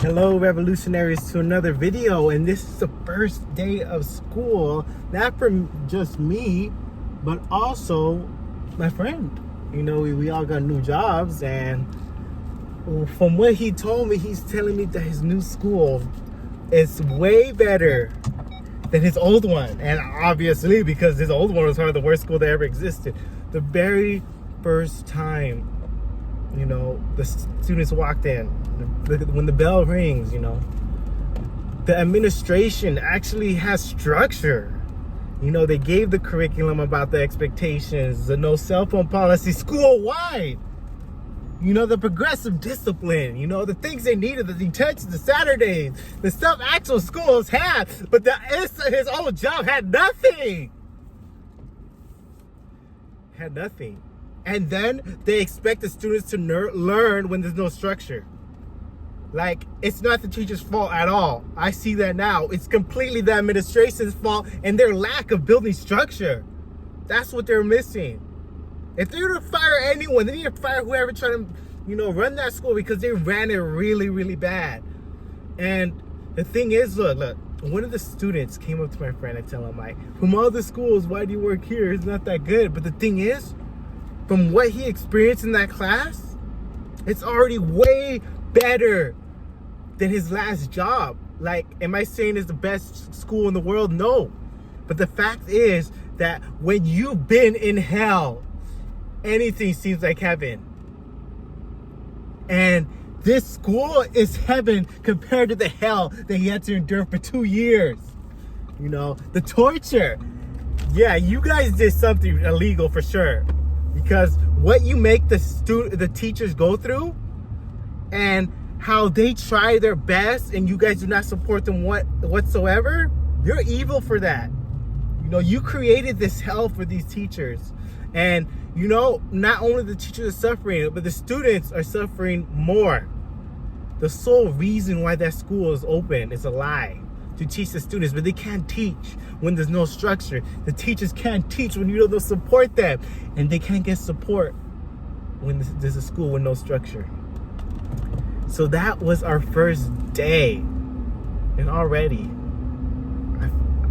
Hello revolutionaries, to another video, and this is the first day of school, not for just me but also my friend. We all got new jobs, and from what he told me, he's telling me that his new school is way better than his old one. And obviously, because his old one was probably the worst school that ever existed. The very first time the students walked in, when the bell rings, the administration actually has structure. They gave the curriculum about the expectations, the no cell phone policy school-wide, the progressive discipline, the things they needed, the detentions, the Saturdays, the stuff actual schools had, but his old job had nothing. And then they expect the students to learn when there's no structure. Like, it's not the teacher's fault at all. I see that now. It's completely the administration's fault and their lack of building structure. That's what they're missing. If they're to fire anyone, they need to fire whoever tried to, run that school, because they ran it really, really bad. And the thing is, look, one of the students came up to my friend and tell him, like, from all the schools, why do you work here? It's not that good. But the thing is, from what he experienced in that class, it's already way better than his last job. Like, am I saying it's the best school in the world? No. But the fact is that when you've been in hell, anything seems like heaven. And this school is heaven compared to the hell that he had to endure for 2 years. The torture. Yeah, you guys did something illegal for sure. Because what you make the teachers go through, and how they try their best and you guys do not support them whatsoever, you're evil for that. You created this hell for these teachers. And not only the teachers are suffering, but the students are suffering more. The sole reason why that school is open is a lie, to teach the students, but they can't teach when there's no structure. The teachers can't teach when you don't support them, and they can't get support when there's a school with no structure. So that was our first day, and already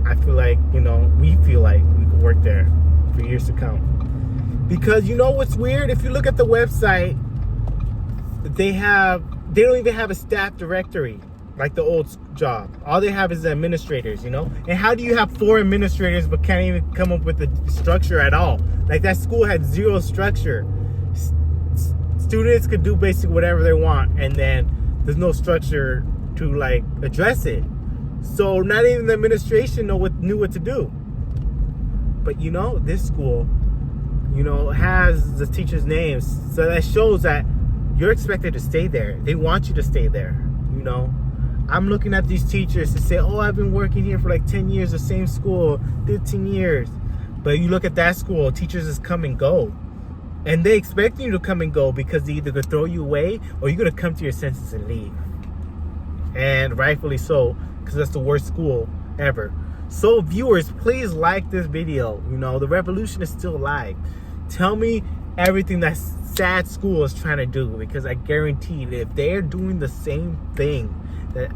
I feel like, we feel like we could work there for years to come. Because what's weird? If you look at the website, they don't even have a staff directory like the old job. All they have is the administrators, And how do you have 4 administrators but can't even come up with a structure at all? Like, that school had zero structure. Students could do basically whatever they want, and then there's no structure to, like, address it. So not even the administration knew what to do. But this school, has the teachers' names, so that shows that you're expected to stay there. They want you to stay there. I'm looking at these teachers to say, oh, I've been working here for like 10 years, the same school, 15 years. But you look at that school, teachers just come and go. And they expect you to come and go because they either going to throw you away or you're going to come to your senses and leave. And rightfully so, because that's the worst school ever. So viewers, please like this video. The revolution is still alive. Tell me everything that sad school is trying to do, because I guarantee that if they're doing the same thing that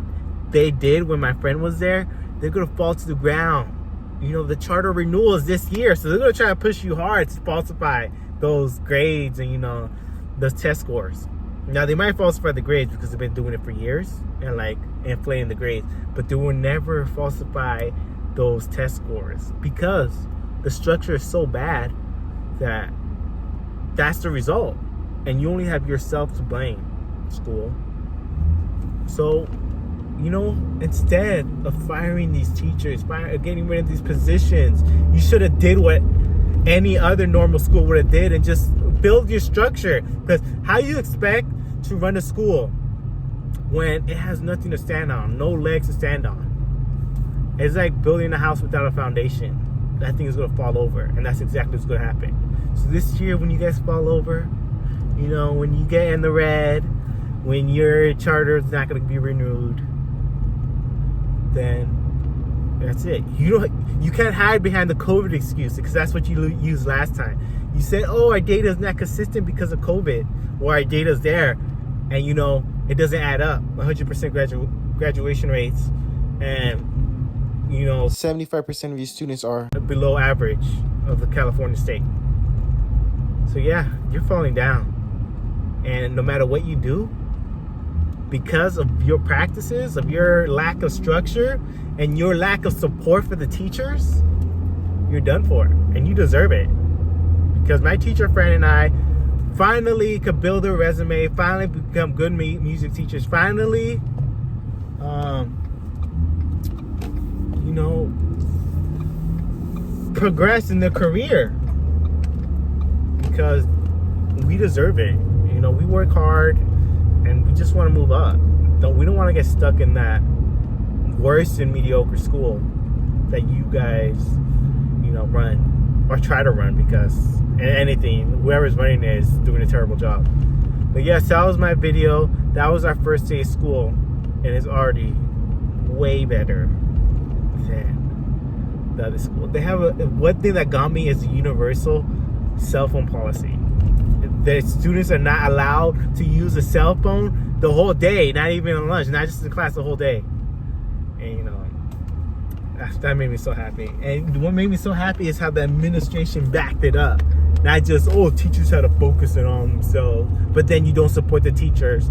they did when my friend was there, they're going to fall to the ground. The charter renewal is this year, so they're going to try to push you hard to falsify those grades and, those test scores. Now, they might falsify the grades because they've been doing it for years and, like, inflating the grades, but they will never falsify those test scores because the structure is so bad that that's the result. And you only have yourself to blame, school. So, instead of firing these teachers, getting rid of these positions, you should have did what any other normal school would have did and just build your structure. Because how you expect to run a school when it has nothing to stand on, no legs to stand on? It's like building a house without a foundation. That thing is going to fall over, and that's exactly what's going to happen. So this year, when you guys fall over, when you get in the red, when your charter is not going to be renewed, then that's it. You can't hide behind the COVID excuse, because that's what you used last time. You said, oh, our data is not consistent because of COVID, or our data is there, and It doesn't add up. 100% graduation rates, and 75% of these students are below average of the California state. So yeah, you're falling down. And no matter what you do, because of your practices, of your lack of structure, and your lack of support for the teachers, you're done for. And you deserve it. Because my teacher friend and I finally could build a resume, finally become good music teachers, finally, progress in their career. Because we deserve it. We work hard and we just want to move up. We don't want to get stuck in that worse and mediocre school that you guys, run or try to run, because whoever's running it is doing a terrible job. But yes, that was my video. That was our first day of school, and it's already way better than the other school. They have one thing that got me is the universal cell phone policy. The students are not allowed to use a cell phone the whole day, not even on lunch, not just in class, the whole day. And that made me so happy. And what made me so happy is how the administration backed it up. Not just, teachers had to focus it on themselves, but then you don't support the teachers.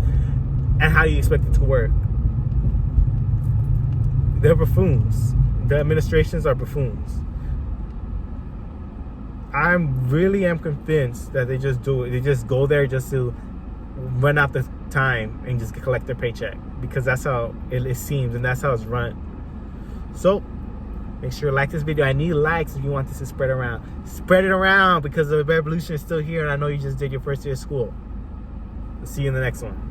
And how do you expect it to work? They're buffoons. The administrations are buffoons. I really am convinced that they just do it. They just go there just to run out the time and just collect their paycheck, because that's how it seems, and that's how it's run. So make sure to like this video. I need likes if you want this to spread around. Spread it around, because the revolution is still here, and I know you just did your first day of school. I'll see you in the next one.